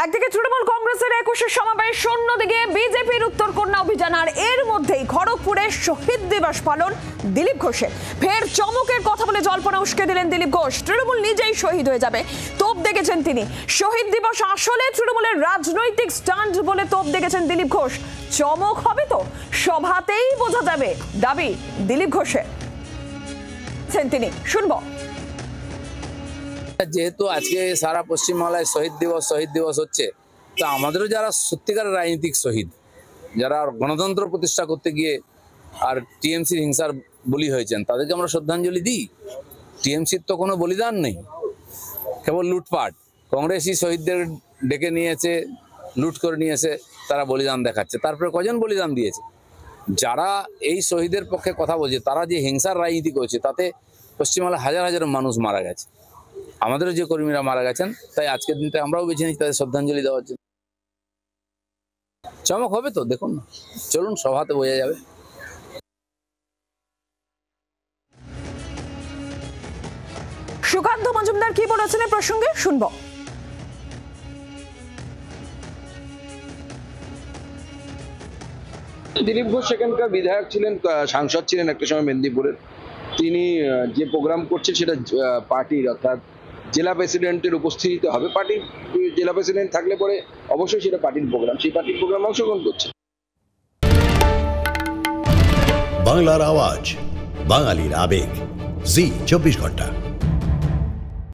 একদিকে তৃণমূল কংগ্রেসের ২১শে সমাবেশ, অন্যদিকে বিজেপির উত্তরকন্যা অভিযান, আর এর মধ্যেই খড়গপুরে শহীদ দিবস পালন দিলীপ ঘোষের। ফের চমকের কথা বলে জল্পনা উস্কে দিলেন দিলীপ ঘোষ। তৃণমূল নিজেই শহীদ হয়ে যাবে, তোপ দেখেছেন তিনি। শহীদ দিবস আসলে তৃণমূলের রাজনৈতিক স্টান্ট বলে তোপ দেখেছেন দিলীপ ঘোষ। চমক হবে তো, সভাতেই বোঝা যাবে, দাবি দিলীপ ঘোষের। তিনি শুনবো। যেহেতু আজকে সারা পশ্চিমবাংলায় শহীদ দিবস হচ্ছে, তো আমাদেরও যারা সত্যিকার রাজনৈতিক শহীদ, যারা গণতন্ত্র প্রতিষ্ঠা করতে গিয়ে আর টিএমসির হিংসার বলি হয়েছেন, তাদেরকে আমরা শ্রদ্ধাঞ্জলি দিই। টিএমসির তো কোনো বলিদান নেই, কেবল লুটপাট। কংগ্রেসই শহীদদের ডেকে নিয়েছে, লুট করে নিয়েছে, তারা বলিদান দেখাচ্ছে। তারপরে কজন বলিদান দিয়েছে? যারা এই শহীদের পক্ষে কথা বলছে, তারা যে হিংসার রাজনীতি করছে, তাতে পশ্চিমবাংলায় হাজার হাজার মানুষ মারা গেছে, আমাদেরও যে কর্মীরা মারা গেছেন। তাই আজকের দিনটা আমরাও বেছে নিচ্ছি তাদের শ্রদ্ধাঞ্জলি দেওয়ার জন্য। চমক হবে তো, দেখুন না, চলুন সভাতে বোঝা যাবে। সুকান্ত মজুমদার কি বলেছেন এই প্রসঙ্গে শুনবো। দিলীপ ঘোষ সেখানকার বিধায়ক ছিলেন, সাংসদ ছিলেন একটা সময় মেদিনীপুরের। তিনি যে প্রোগ্রাম করছেন সেটা পার্টির, অর্থাৎ জেলা প্রেসিডেন্টের উপস্থিতিতে হবে। পার্টির জেলা প্রেসিডেন্ট থাকলে পরে অবশ্যই সেটা পার্টির প্রোগ্রাম, সেই পার্টির প্রোগ্রামে অংশগ্রহণ করছে। বাংলার আওয়াজ, বাঙালির আবেগ, জি 24 ঘন্টা।